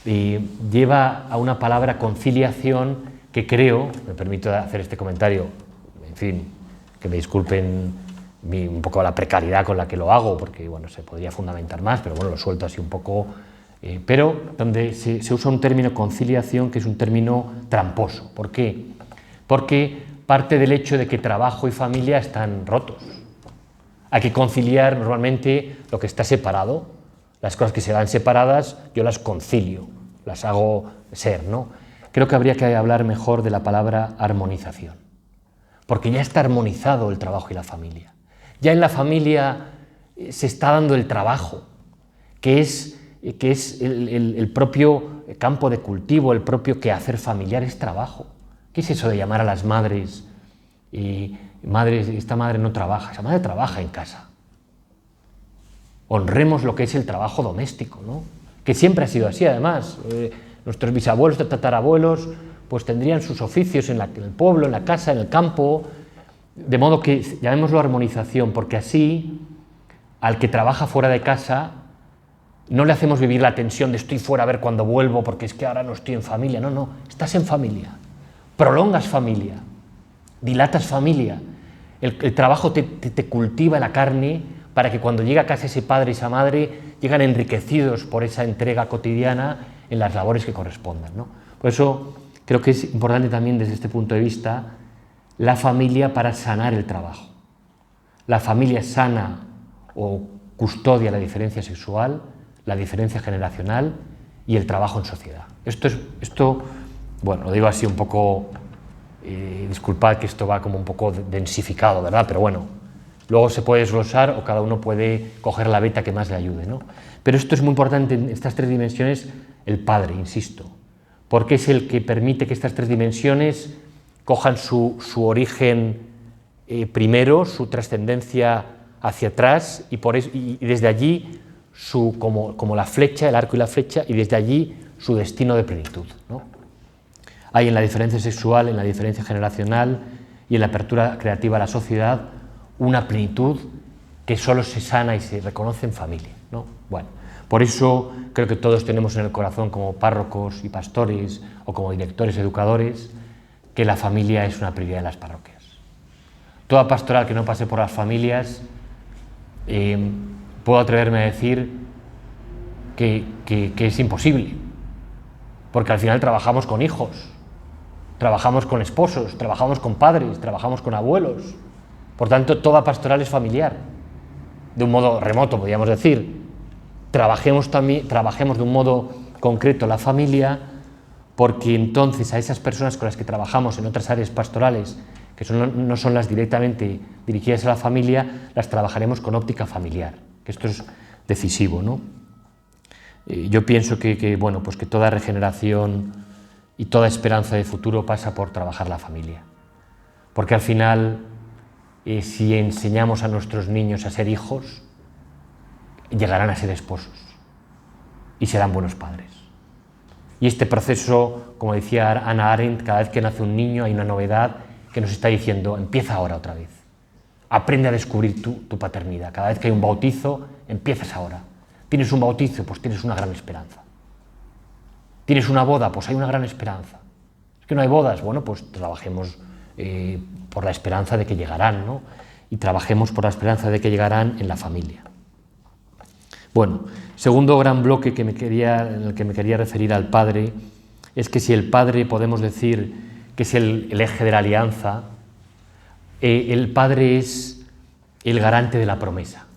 lleva a una palabra conciliación que creo, me permito hacer este comentario, en fin, que me disculpen un poco la precariedad con la que lo hago, porque bueno, se podría fundamentar más, pero bueno, lo suelto así un poco, pero donde se usa un término conciliación que es un término tramposo. ¿Por qué? Porque parte del hecho de que trabajo y familia están rotos. Hay que conciliar normalmente lo que está separado. Las cosas que se dan separadas yo las concilio, las hago ser, ¿no? Creo que habría que hablar mejor de la palabra armonización, porque ya está armonizado el trabajo y la familia. Ya en la familia se está dando el trabajo, que es el propio campo de cultivo, el propio quehacer familiar es trabajo. ¿Qué es eso de llamar a las madres y esta madre no trabaja? Esa madre trabaja en casa. Honremos lo que es el trabajo doméstico, ¿no? Que siempre ha sido así, además. Nuestros bisabuelos, tatarabuelos, pues tendrían sus oficios en el pueblo, en la casa, en el campo, de modo que llamémoslo armonización, porque así al que trabaja fuera de casa no le hacemos vivir la tensión de estoy fuera a ver cuándo vuelvo porque es que ahora no estoy en familia. No, no, estás en familia, prolongas familia, dilatas familia. El trabajo te cultiva la carne para que cuando llega a casa ese padre y esa madre llegan enriquecidos por esa entrega cotidiana en las labores que correspondan, ¿no? Por eso creo que es importante también desde este punto de vista la familia para sanar el trabajo. La familia sana o custodia la diferencia sexual, la diferencia generacional y el trabajo en sociedad. Esto bueno, lo digo así un poco, disculpad que esto va como un poco densificado, ¿verdad? Pero bueno, luego se puede desglosar o cada uno puede coger la veta que más le ayude, ¿no? Pero esto es muy importante en estas tres dimensiones, el padre, insisto, porque es el que permite que estas tres dimensiones cojan su origen primero, su trascendencia hacia atrás y desde allí como la flecha, el arco y la flecha, y desde allí su destino de plenitud, ¿no? Hay en la diferencia sexual, en la diferencia generacional y en la apertura creativa a la sociedad una plenitud que solo se sana y se reconoce en familia, ¿no? Bueno, por eso creo que todos tenemos en el corazón como párrocos y pastores o como directores educadores que la familia es una prioridad en las parroquias. Toda pastoral que no pase por las familias, puedo atreverme a decir que es imposible, porque al final trabajamos con hijos, trabajamos con esposos, trabajamos con padres, trabajamos con abuelos. Por tanto, toda pastoral es familiar, de un modo remoto, podríamos decir. Trabajemos de un modo concreto la familia, porque entonces a esas personas con las que trabajamos en otras áreas pastorales, que no son las directamente dirigidas a la familia, las trabajaremos con óptica familiar, que esto es decisivo, ¿no? Yo pienso bueno, pues que toda regeneración y toda esperanza de futuro pasa por trabajar la familia, porque al final si enseñamos a nuestros niños a ser hijos, llegarán a ser esposos y serán buenos padres. Y este proceso, como decía Hannah Arendt, cada vez que nace un niño hay una novedad que nos está diciendo, empieza ahora otra vez, aprende a descubrir tu paternidad. Cada vez que hay un bautizo, empiezas ahora. Tienes un bautizo, pues tienes una gran esperanza. Tienes una boda, pues hay una gran esperanza. Es que no hay bodas, bueno, pues trabajemos por la esperanza de que llegarán, ¿no? Y trabajemos por la esperanza de que llegarán en la familia. Bueno, segundo gran bloque en el que me quería referir al padre, es que si el padre podemos decir que es el eje de la alianza, el padre es el garante de la promesa,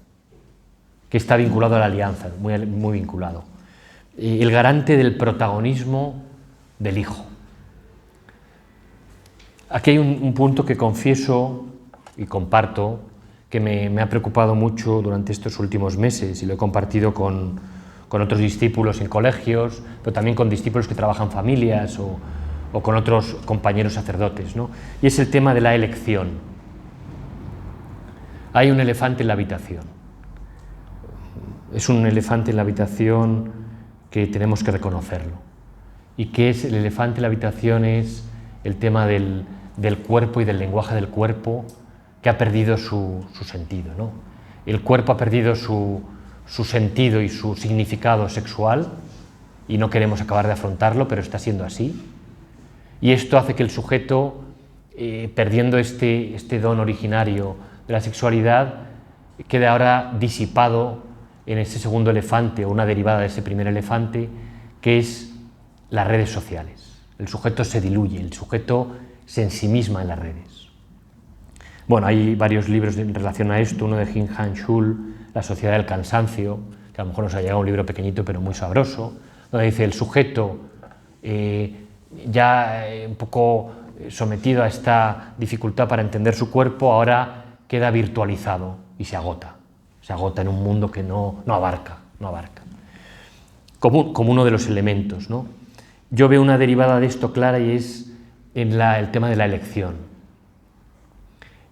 que está vinculado a la alianza, muy vinculado. El garante del protagonismo del hijo. Aquí hay un punto que confieso y comparto, que me ha preocupado mucho durante estos últimos meses y lo he compartido con otros discípulos en colegios, pero también con discípulos que trabajan familias o con otros compañeros sacerdotes, ¿no? Y es el tema de la elección. Hay un elefante en la habitación. Es un elefante en la habitación que tenemos que reconocerlo. ¿Y qué es el elefante en la habitación? Es el tema del cuerpo y del lenguaje del cuerpo, que ha perdido su sentido, ¿no? El cuerpo ha perdido su sentido y su significado sexual y no queremos acabar de afrontarlo, pero está siendo así. Y esto hace que el sujeto, perdiendo este don originario de la sexualidad, quede ahora disipado en ese segundo elefante o una derivada de ese primer elefante, que es las redes sociales. El sujeto se diluye, el sujeto se ensimisma en las redes. Bueno, hay varios libros en relación a esto, uno de Jin-Han Schul, La sociedad del cansancio, que a lo mejor nos ha llegado un libro pequeñito pero muy sabroso, donde dice el sujeto un poco sometido a esta dificultad para entender su cuerpo, ahora queda virtualizado y se agota en un mundo que no abarca, como uno de los elementos, ¿no? Yo veo una derivada de esto clara y es en el tema de la elección.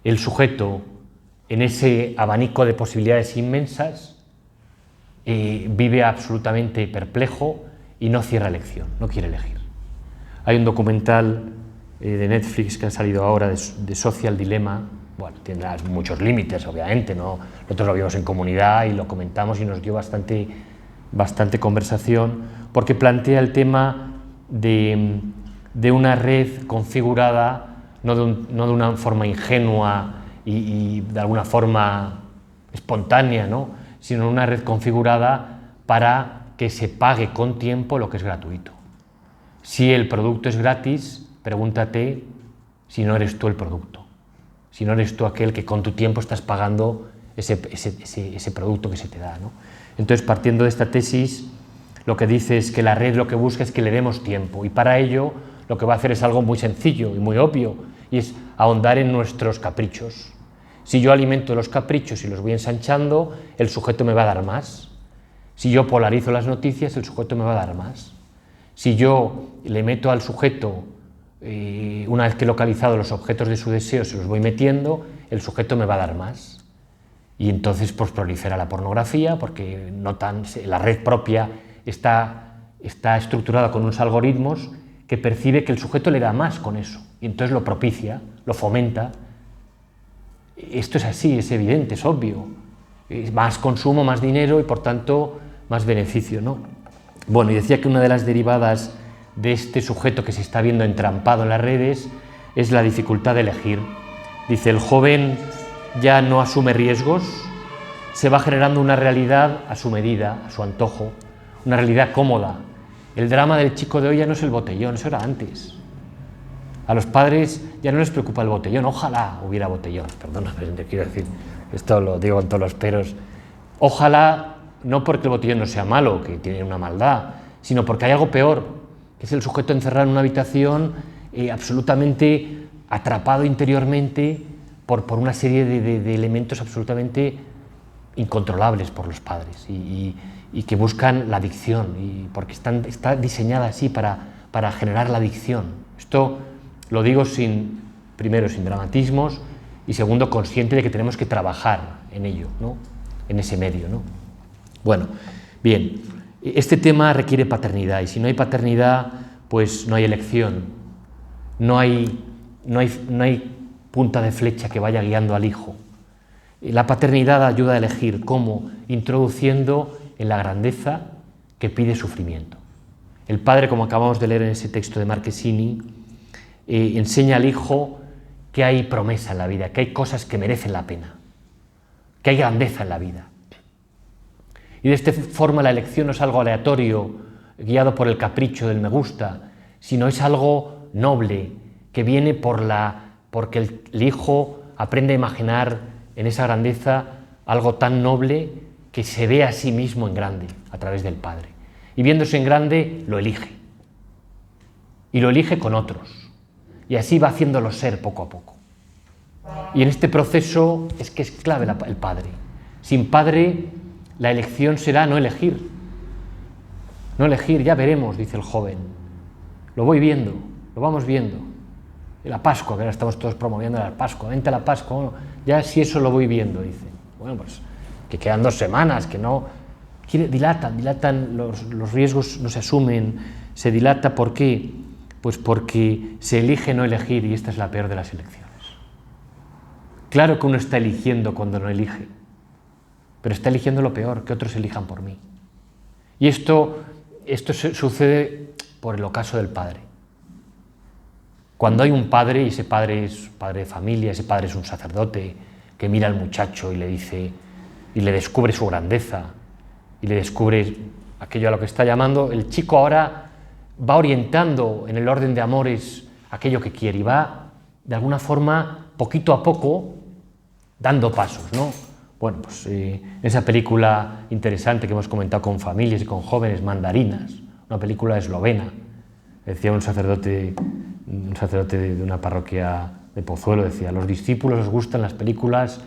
El sujeto, en ese abanico de posibilidades inmensas, vive absolutamente perplejo y no cierra elección, no quiere elegir. Hay un documental de Netflix que ha salido ahora de Social Dilemma. Bueno, tendrá muchos límites, obviamente, ¿no? Nosotros lo vimos en comunidad y lo comentamos y nos dio bastante conversación, porque plantea el tema de una red configurada, no de una forma ingenua y de alguna forma espontánea, ¿no? Sino una red configurada para que se pague con tiempo lo que es gratuito. Si el producto es gratis, pregúntate si no eres tú el producto, si no eres tú aquel que con tu tiempo estás pagando ese producto que se te da, ¿no? Entonces, partiendo de esta tesis, lo que dice es que la red lo que busca es que le demos tiempo, y para ello lo que va a hacer es algo muy sencillo y muy obvio, y es ahondar en nuestros caprichos. Si yo alimento los caprichos y los voy ensanchando, el sujeto me va a dar más. Si yo polarizo las noticias, el sujeto me va a dar más. Si yo le meto al sujeto, una vez que he localizado los objetos de su deseo, se los voy metiendo, el sujeto me va a dar más. Y entonces pues prolifera la pornografía, porque la red propia está estructurada con unos algoritmos que percibe que el sujeto le da más con eso, y entonces lo propicia, lo fomenta. Esto es así, es evidente, es obvio. Más consumo, más dinero y por tanto más beneficio, ¿no? Bueno, y decía que una de las derivadas de este sujeto que se está viendo entrampado en las redes es la dificultad de elegir. Dice, el joven ya no asume riesgos, se va generando una realidad a su medida, a su antojo, una realidad cómoda. El drama del chico de hoy ya no es el botellón, eso era antes. A los padres ya no les preocupa el botellón, ojalá hubiera botellón, perdona, quiero decir, esto lo digo con todos los peros, ojalá, no porque el botellón no sea malo, que tiene una maldad, sino porque hay algo peor, que es el sujeto encerrado en una habitación absolutamente atrapado interiormente por una serie de elementos absolutamente incontrolables por los padres y que buscan la adicción, porque está diseñada así para generar la adicción. Esto lo digo primero sin dramatismos y segundo consciente de que tenemos que trabajar en ello, ¿no? En ese medio, ¿no? Bueno, bien, este tema requiere paternidad y si no hay paternidad, pues no hay elección, no hay punta de flecha que vaya guiando al hijo. La paternidad ayuda a elegir cómo, introduciendo en la grandeza que pide sufrimiento. El padre, como acabamos de leer en ese texto de Marquesini, enseña al hijo que hay promesa en la vida, que hay cosas que merecen la pena, que hay grandeza en la vida. Y de esta forma la elección no es algo aleatorio, guiado por el capricho del me gusta, sino es algo noble, que viene porque el hijo aprende a imaginar en esa grandeza algo tan noble que se ve a sí mismo en grande a través del padre. Y viéndose en grande, lo elige. Y lo elige con otros. Y así va haciéndolo ser poco a poco. Y en este proceso es que es clave el padre. Sin padre, la elección será no elegir. No elegir, ya veremos, dice el joven. Lo voy viendo, lo vamos viendo. La Pascua, que ahora estamos todos promoviendo la Pascua, vente a la Pascua, bueno, ya si eso lo voy viendo, dice. Bueno, pues que quedan 2 semanas, que no... Dilatan los riesgos no se asumen, se dilata, ¿por qué? Pues porque se elige no elegir y esta es la peor de las elecciones. Claro que uno está eligiendo cuando no elige, pero está eligiendo lo peor, que otros elijan por mí. Y esto esto sucede por el ocaso del padre. Cuando hay un padre, y ese padre es padre de familia, ese padre es un sacerdote que mira al muchacho y le dice, y le descubre su grandeza, y le descubre aquello a lo que está llamando, el chico ahora va orientando en el orden de amores aquello que quiere y va, de alguna forma, poquito a poco, dando pasos, ¿no? Bueno, pues esa película interesante que hemos comentado con familias y con jóvenes, Mandarinas, una película eslovena, decía un sacerdote de una parroquia de Pozuelo, decía, los discípulos os gustan las películas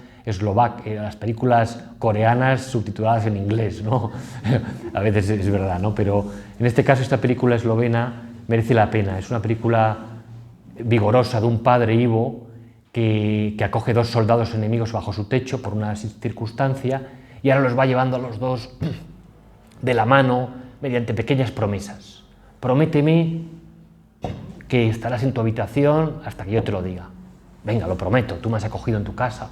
las películas coreanas subtituladas en inglés, ¿no? A veces es verdad, ¿no? Pero en este caso esta película eslovena merece la pena, es una película vigorosa de un padre Ivo que acoge 2 soldados enemigos bajo su techo por una circunstancia y ahora los va llevando a los dos de la mano mediante pequeñas promesas. Prométeme que estarás en tu habitación hasta que yo te lo diga. Venga, lo prometo, tú me has acogido en tu casa.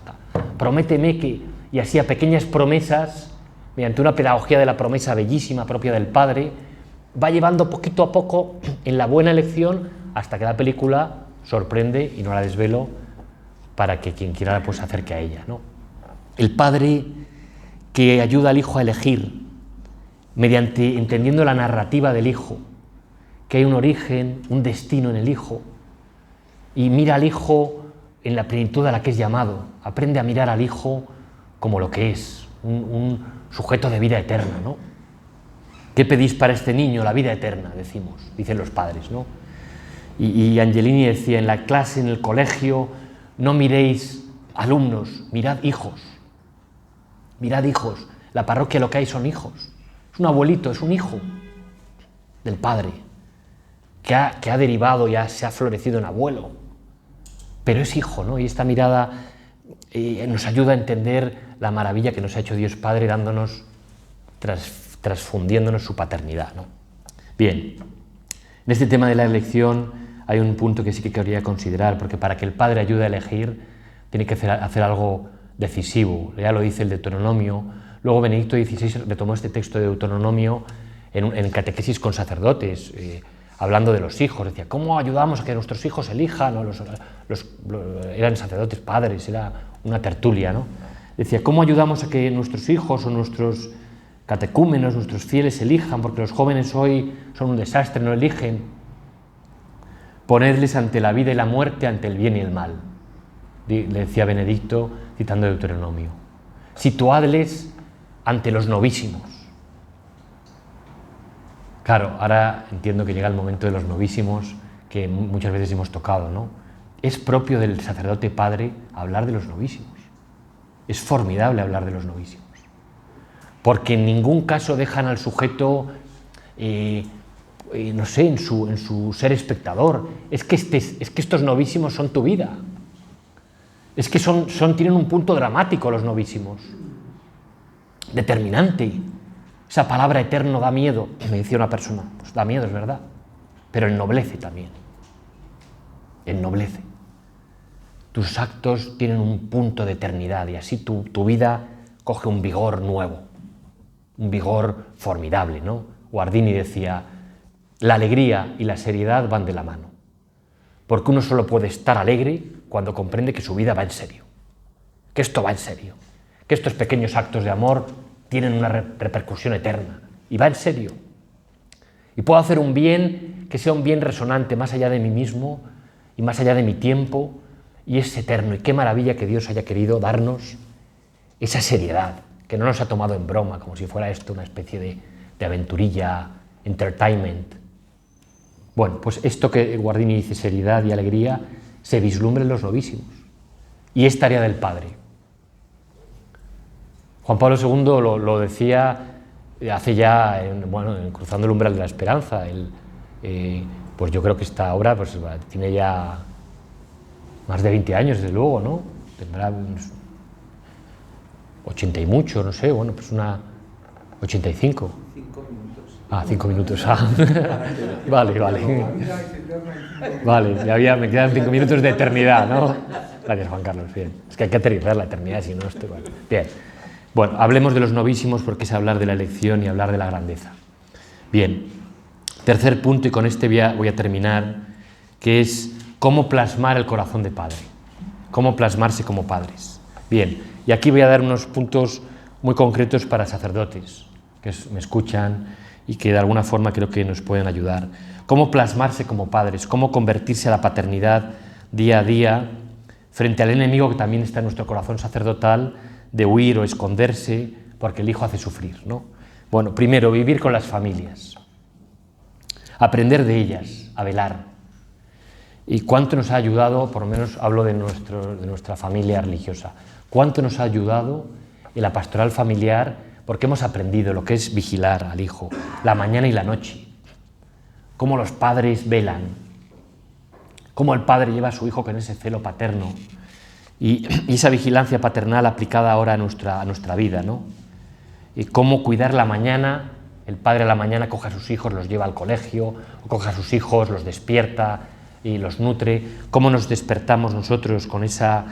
Prométeme que... Y así a pequeñas promesas, mediante una pedagogía de la promesa bellísima propia del padre, va llevando poquito a poco en la buena elección hasta que la película sorprende, y no la desvelo, para que quien quiera pues se acerque a ella, ¿no? El padre que ayuda al hijo a elegir, mediante entendiendo la narrativa del hijo, que hay un origen, un destino en el hijo, y mira al hijo en la plenitud a la que es llamado, aprende a mirar al hijo como lo que es, un sujeto de vida eterna, ¿no? ¿Qué pedís para este niño? La vida eterna, dicen los padres, ¿no? Y Angelini decía, en la clase, en el colegio, no miréis alumnos, mirad hijos. Mirad hijos. La parroquia lo que hay son hijos. Es un abuelito, es un hijo del padre, que ha derivado, ya se ha florecido en abuelo. Pero es hijo, ¿no? Y esta mirada nos ayuda a entender la maravilla que nos ha hecho Dios Padre, dándonos, transfundiéndonos su paternidad, ¿no? Bien, en este tema de la elección hay un punto que sí que quería considerar, porque para que el padre ayude a elegir, tiene que hacer algo decisivo. Ya lo dice el Deuteronomio. Luego Benedicto XVI retomó este texto de Deuteronomio en catequesis con sacerdotes, hablando de los hijos. Decía, ¿cómo ayudamos a que nuestros hijos elijan? ¿No? Eran sacerdotes padres, era una tertulia, ¿no? Decía, ¿cómo ayudamos a que nuestros hijos o nuestros catecúmenos, nuestros fieles elijan? Porque los jóvenes hoy son un desastre, no eligen. Ponedles ante la vida y la muerte, ante el bien y el mal, le decía Benedicto, citando Deuteronomio. Situadles ante los novísimos. Claro, ahora entiendo que llega el momento de los novísimos que muchas veces hemos tocado, ¿no? Es propio del sacerdote padre hablar de los novísimos. Es formidable hablar de los novísimos. Porque en ningún caso dejan al sujeto, no sé, en su ser espectador. Es que estos novísimos son tu vida. Es que tienen un punto dramático los novísimos. Determinante. Esa palabra eterno da miedo, me decía una persona. Pues da miedo, es verdad. Pero ennoblece también. Ennoblece. Tus actos tienen un punto de eternidad y así tu vida coge un vigor nuevo. Un vigor formidable, ¿no? Guardini decía, la alegría y la seriedad van de la mano. Porque uno solo puede estar alegre cuando comprende que su vida va en serio. Que esto va en serio. Que estos pequeños actos de amor tienen una repercusión eterna. Y va en serio. Y puedo hacer un bien que sea un bien resonante más allá de mí mismo y más allá de mi tiempo, y es eterno. Y qué maravilla que Dios haya querido darnos esa seriedad, que no nos ha tomado en broma, como si fuera esto una especie de aventurilla, entertainment. Bueno, pues esto que Guardini dice, seriedad y alegría, se vislumbra en los novísimos. Y es tarea del Padre. Juan Pablo II lo decía hace ya, en Cruzando el umbral de la esperanza. Pues yo creo que esta obra pues, tiene ya más de 20 años, desde luego, ¿no? Tendrá unos 80 y mucho, no sé, bueno, pues una 85. 5 minutos. 5 minutos. Vale. Vale, me quedan 5 minutos de eternidad, ¿no? Gracias, Juan Carlos, bien. Es que hay que aterrizar la eternidad, si no estoy... Bien. Bueno, hablemos de los novísimos porque es hablar de la elección y hablar de la grandeza. Bien. Tercer punto, y con este voy a terminar, que es cómo plasmar el corazón de padre, cómo plasmarse como padres. Bien, y aquí voy a dar unos puntos muy concretos para sacerdotes que me escuchan y que de alguna forma creo que nos pueden ayudar. Cómo plasmarse como padres, cómo convertirse a la paternidad día a día frente al enemigo que también está en nuestro corazón sacerdotal de huir o esconderse porque el hijo hace sufrir, ¿no? Bueno, primero, vivir con las familias, aprender de ellas, a velar. ¿Y cuánto nos ha ayudado, por lo menos hablo de nuestra familia religiosa, cuánto nos ha ayudado en la pastoral familiar, porque hemos aprendido lo que es vigilar al hijo, la mañana y la noche, cómo los padres velan, cómo el padre lleva a su hijo con ese celo paterno y esa vigilancia paternal aplicada ahora a nuestra vida, ¿no? Y cómo cuidar la mañana, el padre a la mañana coge a sus hijos, los lleva al colegio, o coge a sus hijos, los despierta y los nutre, cómo nos despertamos nosotros con esa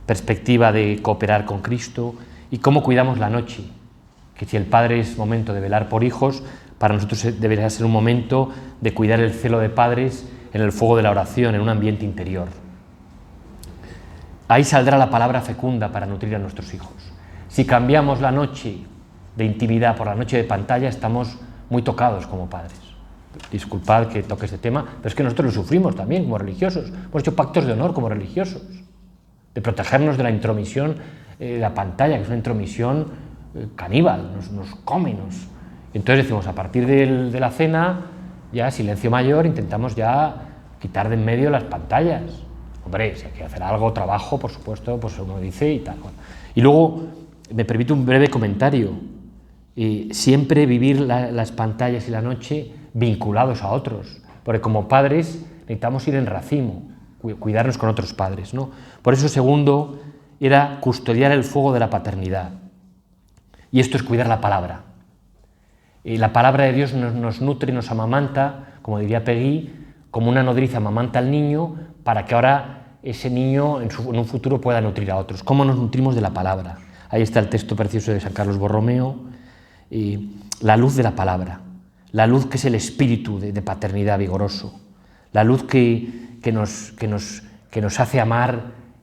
perspectiva de cooperar con Cristo y cómo cuidamos la noche, que si el padre es momento de velar por hijos, para nosotros debería ser un momento de cuidar el celo de padres en el fuego de la oración, en un ambiente interior. Ahí saldrá la palabra fecunda para nutrir a nuestros hijos. Si cambiamos la noche de intimidad por la noche de pantalla, estamos muy tocados como padres. Disculpad que toque este tema, pero es que nosotros lo sufrimos también como religiosos. Hemos hecho pactos de honor como religiosos, de protegernos de la intromisión de la pantalla, que es una intromisión caníbal, nos come. Entonces decimos, a partir de la cena, ya silencio mayor, intentamos ya quitar de en medio las pantallas. Hombre, si hay que hacer algo, trabajo, por supuesto, pues uno dice y tal. Bueno. Y luego, me permite un breve comentario. Siempre vivir las pantallas y la noche vinculados a otros, porque como padres necesitamos ir en racimo, cuidarnos con otros padres, ¿no? Por eso, segundo, era custodiar el fuego de la paternidad. Y esto es cuidar la palabra. La palabra de Dios nos nutre y nos amamanta, como diría Peggy, como una nodriza amamanta al niño, para que ahora ese niño en un futuro pueda nutrir a otros. ¿Cómo nos nutrimos de la palabra? Ahí está el texto precioso de San Carlos Borromeo, la luz de la palabra, la luz que es el espíritu de paternidad vigoroso, la luz que nos hace amar,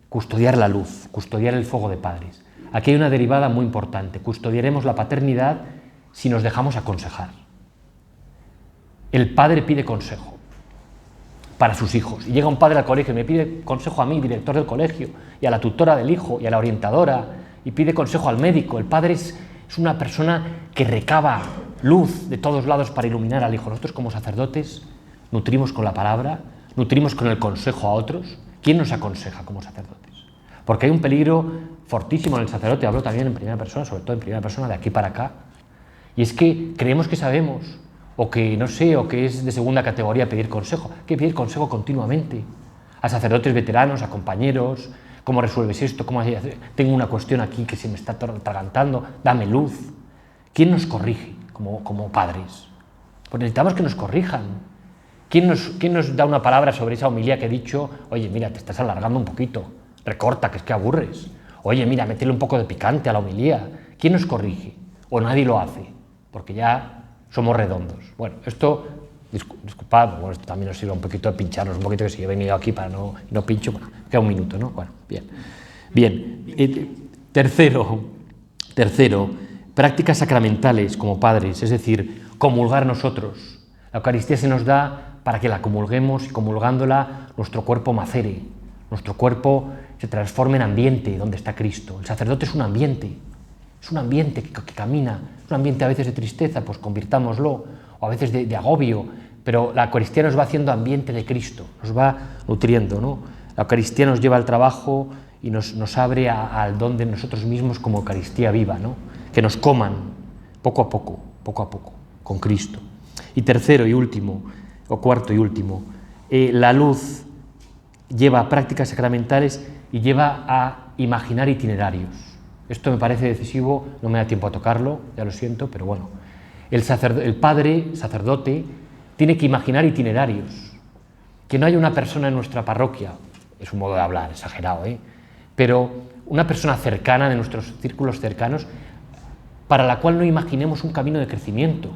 custodiar la luz, custodiar el fuego de padres. Aquí hay una derivada muy importante, custodiaremos la paternidad si nos dejamos aconsejar. El padre pide consejo para sus hijos, y llega un padre al colegio y me pide consejo a mí, director del colegio, y a la tutora del hijo, y a la orientadora, y pide consejo al médico. El padre es una persona que recaba luz de todos lados para iluminar al hijo. Nosotros como sacerdotes nutrimos con la palabra, nutrimos con el consejo a otros. ¿Quién nos aconseja como sacerdotes? Porque hay un peligro fortísimo en el sacerdote, hablo también en primera persona, sobre todo en primera persona, de aquí para acá, y es que creemos que sabemos, o que no sé, o que es de segunda categoría pedir consejo. Hay que pedir consejo continuamente a sacerdotes veteranos, a compañeros. ¿Cómo resuelves esto? Tengo una cuestión aquí que se me está atragantando, dame luz. ¿Quién nos corrige como padres? Pues necesitamos que nos corrijan. ¿Quién nos da una palabra sobre esa homilía que he dicho? Oye, mira, te estás alargando un poquito, recorta, que es que aburres. Oye, mira, métele un poco de picante a la homilía. ¿Quién nos corrige? O nadie lo hace, porque ya somos redondos. Bueno, esto, disculpad, bueno, esto también nos sirve un poquito de pincharnos un poquito, que si he venido aquí para no pincho, bueno, queda un minuto, ¿no? Bueno, bien. Tercero, prácticas sacramentales como padres, es decir, comulgar nosotros. La Eucaristía se nos da para que la comulguemos y comulgándola nuestro cuerpo macere, nuestro cuerpo se transforme en ambiente donde está Cristo. El sacerdote es un ambiente que camina, es un ambiente a veces de tristeza, pues convirtámoslo, o a veces de agobio, pero la Eucaristía nos va haciendo ambiente de Cristo, nos va nutriendo, ¿no? La Eucaristía nos lleva al trabajo y nos abre al don de nosotros mismos como Eucaristía viva, ¿no? Que nos coman poco a poco, con Cristo. Y tercero y último, o cuarto y último, la luz lleva a prácticas sacramentales y lleva a imaginar itinerarios. Esto me parece decisivo, no me da tiempo a tocarlo, ya lo siento, pero bueno. El padre, sacerdote, tiene que imaginar itinerarios. Que no haya una persona en nuestra parroquia, es un modo de hablar exagerado, pero una persona cercana de nuestros círculos cercanos para la cual no imaginemos un camino de crecimiento.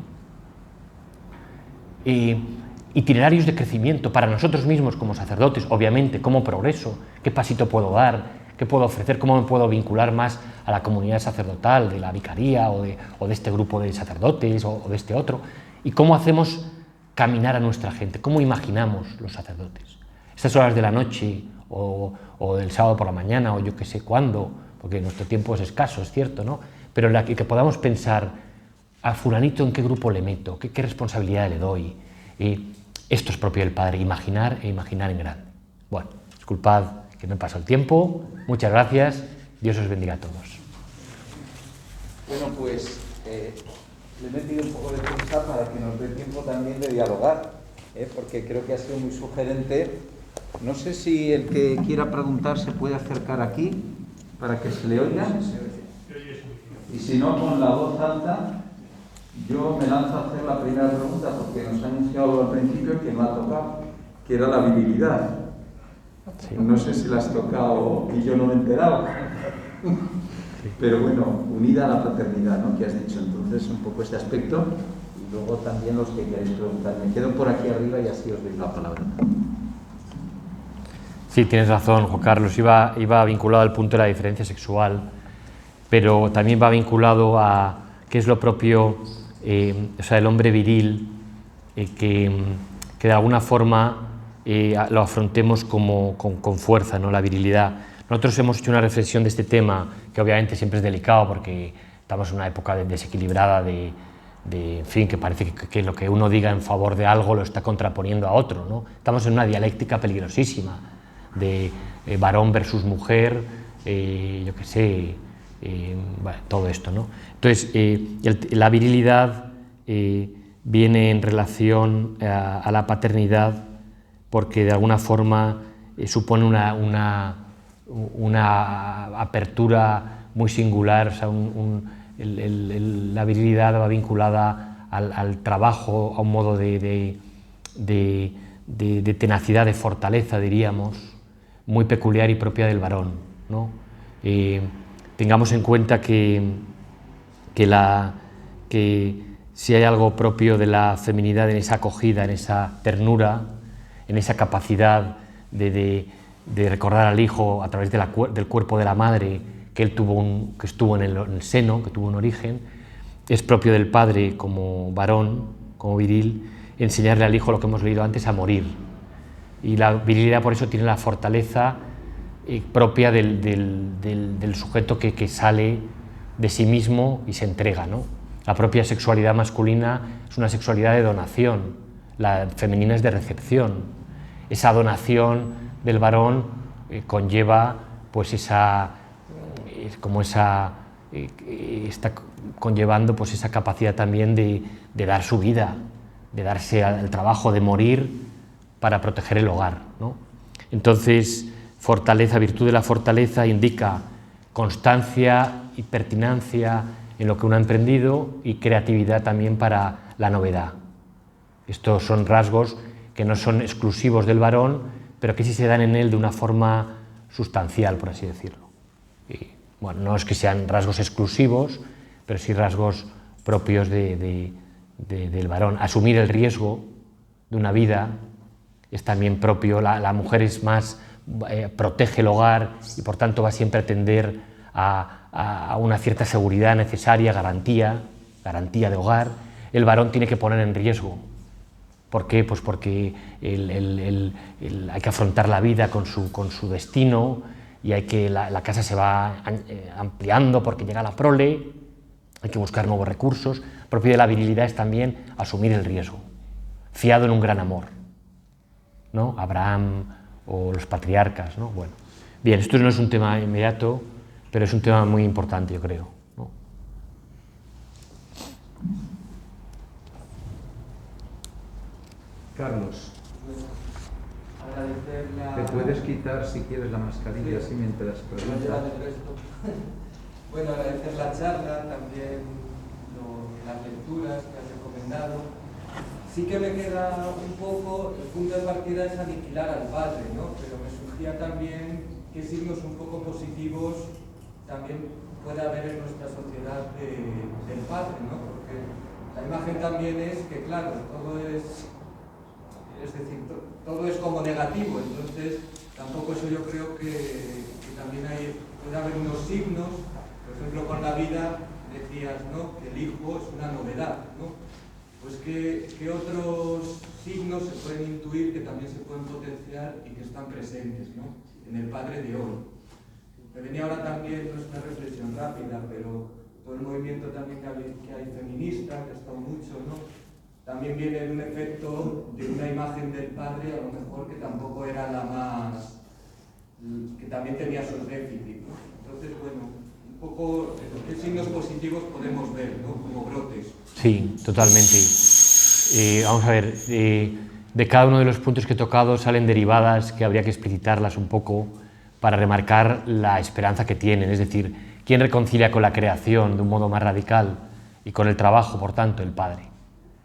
itinerarios de crecimiento para nosotros mismos como sacerdotes, obviamente, como progreso, qué pasito puedo dar, qué puedo ofrecer, cómo me puedo vincular más a la comunidad sacerdotal de la vicaría o de este grupo de sacerdotes o de este otro, y cómo hacemos caminar a nuestra gente, cómo imaginamos los sacerdotes. Estas horas de la noche o del sábado por la mañana o yo que sé cuándo, porque nuestro tiempo es escaso, es cierto, ¿no? Pero que podamos pensar a fulanito en qué grupo le meto, qué responsabilidad le doy. Esto es propio del Padre, imaginar e imaginar en grande. Bueno, disculpad que me pasó el tiempo, muchas gracias, Dios os bendiga a todos. Bueno, pues le he metido un poco de prisa para que nos dé tiempo también de dialogar, porque creo que ha sido muy sugerente. No sé si el que quiera preguntar se puede acercar aquí para que se le oiga. Y si no, con la voz alta, yo me lanzo a hacer la primera pregunta porque nos ha anunciado al principio que me ha tocado, que era la virilidad. Sí. No sé si la has tocado y yo no me he enterado. Pero bueno, unida a la paternidad, ¿no?, que has dicho. Entonces, un poco este aspecto. Y luego también los que queréis preguntar. Me quedo por aquí arriba y así os doy la palabra. Sí, tienes razón, Juan Carlos. Iba vinculado al punto de la diferencia sexual, pero también va vinculado a qué es lo propio, o sea, el hombre viril, que de alguna forma lo afrontemos con fuerza, ¿no?, la virilidad. Nosotros hemos hecho una reflexión de este tema, que obviamente siempre es delicado porque estamos en una época desequilibrada en fin, que parece que lo que uno diga en favor de algo lo está contraponiendo a otro, ¿no? Estamos en una dialéctica peligrosísima de varón versus mujer, yo qué sé, bueno, todo esto, ¿no? Entonces, la virilidad viene en relación a la paternidad porque de alguna forma supone una apertura muy singular, o sea, la virilidad va vinculada al trabajo, a un modo de tenacidad, de fortaleza, diríamos, muy peculiar y propia del varón, ¿no? Tengamos en cuenta que si hay algo propio de la feminidad en esa acogida, en esa ternura, en esa capacidad de recordar al hijo a través del cuerpo de la madre que estuvo en el seno, que tuvo un origen, es propio del padre como varón, como viril, enseñarle al hijo lo que hemos leído antes, a morir. Y la virilidad por eso tiene la fortaleza propia del sujeto que sale de sí mismo y se entrega, ¿no? La propia sexualidad masculina es una sexualidad de donación, la femenina es de recepción. Esa donación del varón conlleva pues está conllevando pues esa capacidad también de dar su vida, de darse al trabajo de morir para proteger el hogar, ¿no? Entonces, fortaleza, virtud de la fortaleza indica constancia y pertinacia en lo que uno ha emprendido y creatividad también para la novedad. Estos son rasgos que no son exclusivos del varón, pero que sí se dan en él de una forma sustancial, por así decirlo. Y, bueno, no es que sean rasgos exclusivos, pero sí rasgos propios del varón. Asumir el riesgo de una vida es también propio. La mujer es más, protege el hogar y por tanto va siempre a tender a una cierta seguridad necesaria, garantía de hogar. El varón tiene que poner en riesgo. ¿Por qué? Pues porque hay que afrontar la vida con su destino y la casa se va ampliando porque llega la prole, hay que buscar nuevos recursos. Propio de la virilidad es también asumir el riesgo, fiado en un gran amor, ¿no? Abraham o los patriarcas, ¿no? Bueno, bien, esto no es un tema inmediato, pero es un tema muy importante, yo creo, ¿no? Carlos, te puedes quitar si quieres la mascarilla, así mientras preguntas. Bueno, agradecer la charla, también las lecturas que has recomendado. Sí que me queda un poco, el punto de partida es aniquilar al padre, ¿no? Pero me surgía también qué signos un poco positivos también puede haber en nuestra sociedad del padre, ¿no? Porque la imagen también es que, claro, todo es negativo. Entonces, tampoco eso yo creo que también puede haber unos signos, por ejemplo, con la vida decías, ¿no?, que el hijo es una novedad, ¿no? Pues ¿qué otros signos se pueden intuir que también se pueden potenciar y que están presentes, ¿no?, en el padre de hoy? Me venía ahora también, no es una reflexión rápida, pero todo el movimiento también que hay feminista, que ha estado mucho, ¿no?, también viene un efecto de una imagen del padre, a lo mejor que tampoco era la más, que también tenía sus déficits, ¿no? Entonces, bueno, un poco qué signos positivos podemos ver, ¿no?, como brotes. Sí, totalmente. Vamos a ver, de cada uno de los puntos que he tocado salen derivadas que habría que explicitarlas un poco para remarcar la esperanza que tienen, es decir, ¿quién reconcilia con la creación de un modo más radical y con el trabajo, por tanto? El Padre.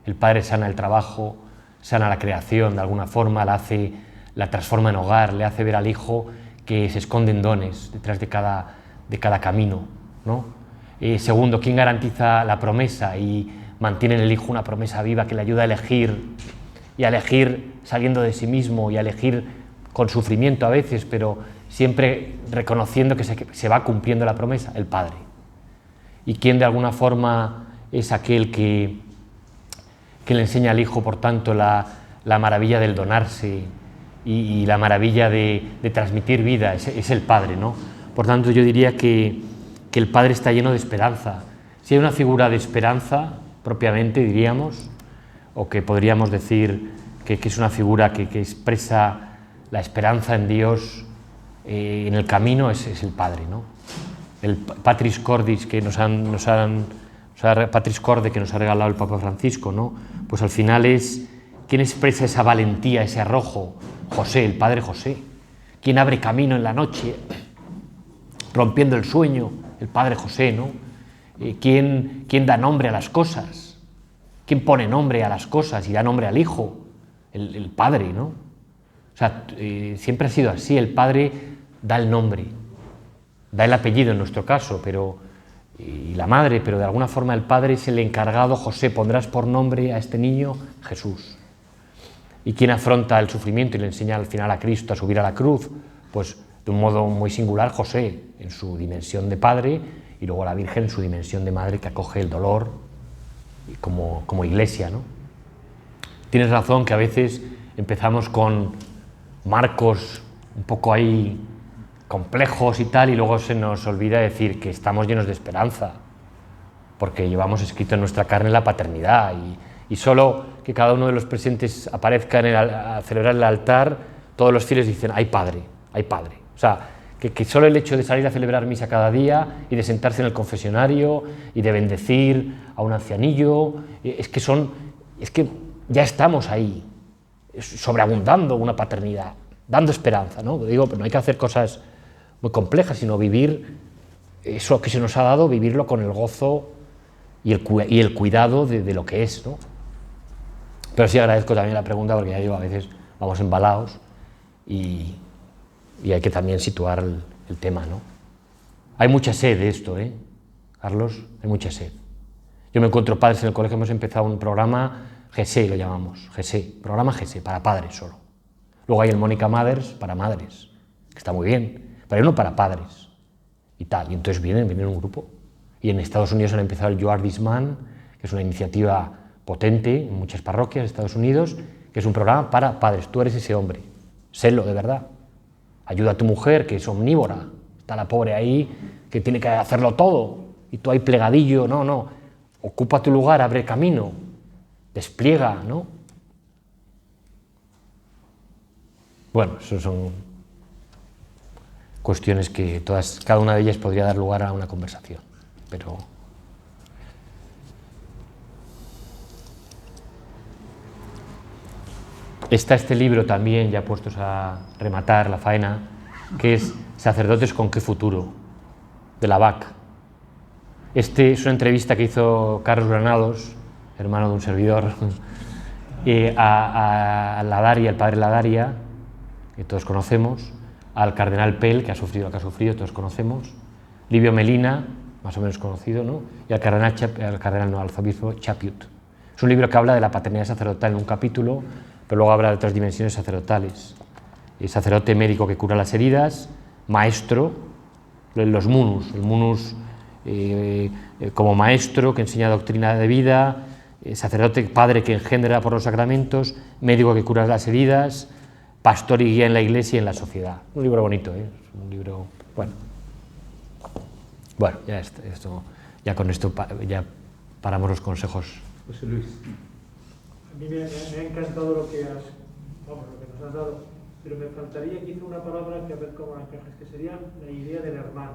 El Padre sana el trabajo, sana la creación de alguna forma, la transforma en hogar, le hace ver al Hijo que se esconden dones detrás de cada camino, ¿no? Segundo, ¿quién garantiza la promesa y mantiene en el Hijo una promesa viva que le ayuda a elegir, y a elegir saliendo de sí mismo, y a elegir con sufrimiento a veces, pero siempre reconociendo que se va cumpliendo la promesa? El Padre. ¿Y quién de alguna forma es aquel que le enseña al Hijo, por tanto, la maravilla del donarse y la maravilla de transmitir vida? Es el Padre, ¿no? Por tanto, yo diría que el Padre está lleno de esperanza. Si hay una figura de esperanza, propiamente diríamos, o que podríamos decir que es una figura que expresa la esperanza en Dios en el camino, es el Padre, ¿no? El Patris Cordis Patris Corde que nos ha regalado el Papa Francisco, ¿no? Pues al final es ¿quién expresa esa valentía, ese arrojo? José, el Padre José. ¿Quién abre camino en la noche, rompiendo el sueño? El Padre José, ¿no? ¿Quién da nombre a las cosas? ¿Quién pone nombre a las cosas y da nombre al Hijo? El Padre, ¿no? O sea, siempre ha sido así. El Padre da el nombre, da el apellido en nuestro caso, y la madre, pero de alguna forma el Padre es el encargado. José, pondrás por nombre a este niño Jesús. ¿Y quién afronta el sufrimiento y le enseña al final a Cristo a subir a la cruz? Pues de un modo muy singular José, en su dimensión de padre, y luego la Virgen en su dimensión de madre, que acoge el dolor como iglesia, ¿no? Tienes razón que a veces empezamos con marcos un poco ahí complejos y tal, y luego se nos olvida decir que estamos llenos de esperanza, porque llevamos escrito en nuestra carne la paternidad, y solo que cada uno de los presentes aparezca a celebrar el altar, todos los fieles dicen, ¡ay Padre! ¡Ay Padre! O sea, que solo el hecho de salir a celebrar misa cada día y de sentarse en el confesionario y de bendecir a un ancianillo, es que ya estamos ahí, sobreabundando una paternidad, dando esperanza, ¿no? Digo, pero no hay que hacer cosas muy complejas, sino vivir eso que se nos ha dado, vivirlo con el gozo y el cuidado de lo que es, ¿no? Pero sí agradezco también la pregunta, porque ya digo, a veces vamos embalados y hay que también situar el tema, ¿no? Hay mucha sed de esto, Carlos, hay mucha sed. Yo me encuentro padres en el colegio, hemos empezado un programa GESE, lo llamamos, GESE, programa GESE, para padres solo. Luego hay el Mónica Mothers para madres, que está muy bien, pero hay uno para padres y tal, y entonces vienen un grupo. Y en Estados Unidos han empezado el You Are This Man, que es una iniciativa potente en muchas parroquias de Estados Unidos, que es un programa para padres. Tú eres ese hombre, sélo de verdad. Ayuda a tu mujer, que es omnívora, está la pobre ahí, que tiene que hacerlo todo, y tú ahí plegadillo, no, ocupa tu lugar, abre camino, despliega, ¿no? Bueno, eso son cuestiones que cada una de ellas podría dar lugar a una conversación, pero... Está este libro también, ya puestos a rematar la faena, que es Sacerdotes con qué futuro, de la BAC. Es una entrevista que hizo Carlos Granados, hermano de un servidor, a Ladaria, el padre Ladaria, que todos conocemos, al cardenal Pell, que ha sufrido lo que ha sufrido, todos conocemos, Livio Melina, más o menos conocido, ¿no? Y al arzobispo Chaput. Es un libro que habla de la paternidad sacerdotal en un capítulo, pero luego habla de otras dimensiones sacerdotales. sacerdote médico que cura las heridas, maestro, los munus, el munus como maestro que enseña doctrina de vida, sacerdote, padre que engendra por los sacramentos, médico que cura las heridas, pastor y guía en la iglesia y en la sociedad. Un libro bonito, ¿eh? Un libro, bueno. Bueno, ya con esto ya paramos los consejos. José Luis. A mí me ha encantado lo que nos has dado, pero me faltaría quizá una palabra que a ver cómo la encajas, que sería la idea del hermano.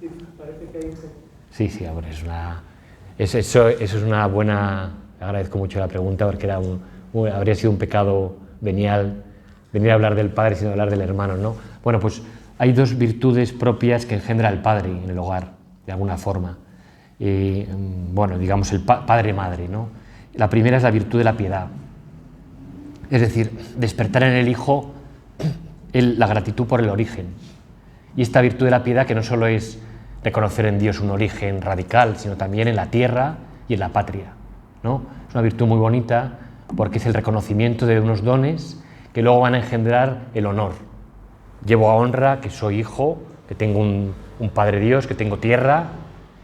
Sí, parece que hay... Sí, hombre, eso es una buena... Agradezco mucho la pregunta porque habría sido un pecado venial venir a hablar del padre sin hablar del hermano, ¿no? Bueno, pues hay dos virtudes propias que engendra el padre en el hogar, de alguna forma. Bueno, digamos el padre-madre, ¿no? La primera es la virtud de la piedad. Es decir, despertar en el hijo la gratitud por el origen. Y esta virtud de la piedad que no solo es reconocer en Dios un origen radical, sino también en la tierra y en la patria, ¿no? Es una virtud muy bonita porque es el reconocimiento de unos dones que luego van a engendrar el honor. Llevo a honra que soy hijo, que tengo un Padre Dios, que tengo tierra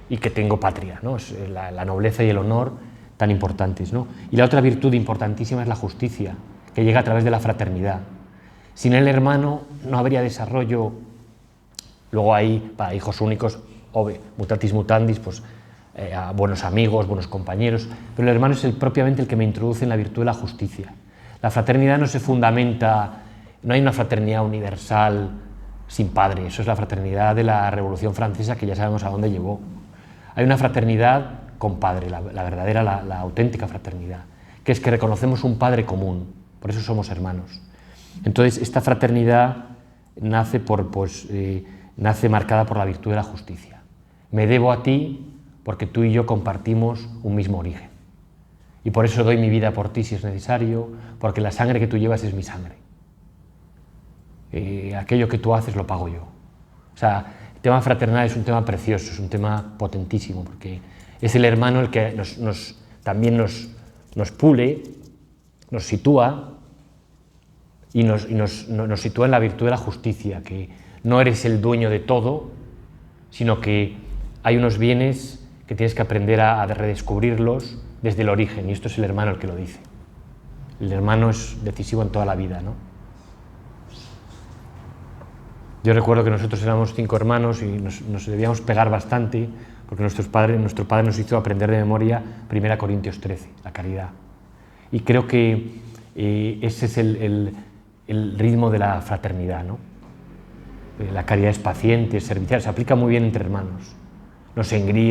y que tengo patria, ¿no? Es la nobleza y el honor tan importantes, ¿no? Y la otra virtud importantísima es la justicia, que llega a través de la fraternidad. Sin el hermano no habría desarrollo. Luego hay, para hijos únicos, mutatis mutandis, pues buenos amigos, buenos compañeros, pero el hermano es propiamente el que me introduce en la virtud de la justicia. La fraternidad no se fundamenta, no hay una fraternidad universal sin padre, eso es la fraternidad de la Revolución Francesa que ya sabemos a dónde llevó. Hay una fraternidad con padre, la verdadera, la auténtica fraternidad, que es que reconocemos un padre común, por eso somos hermanos. Entonces, esta fraternidad nace nace marcada por la virtud de la justicia. Me debo a ti porque tú y yo compartimos un mismo origen. Y por eso doy mi vida por ti si es necesario, porque la sangre que tú llevas es mi sangre. Aquello que tú haces lo pago yo. O sea, el tema fraternal es un tema precioso, es un tema potentísimo, porque es el hermano el que también nos pule, nos sitúa y nos sitúa en la virtud de la justicia, que no eres el dueño de todo, sino que hay unos bienes que tienes que aprender a redescubrirlos desde el origen, y esto es el hermano el que lo dice. El hermano es decisivo en toda la vida, ¿no? Yo recuerdo que nosotros éramos 5 hermanos y nos debíamos pegar bastante, porque nuestro padre nos hizo aprender de memoria 1 Corintios 13, la caridad. Y creo que ese es el ritmo de la fraternidad, ¿no? La caridad es paciente, es servicial, se aplica muy bien entre hermanos. No se engríe.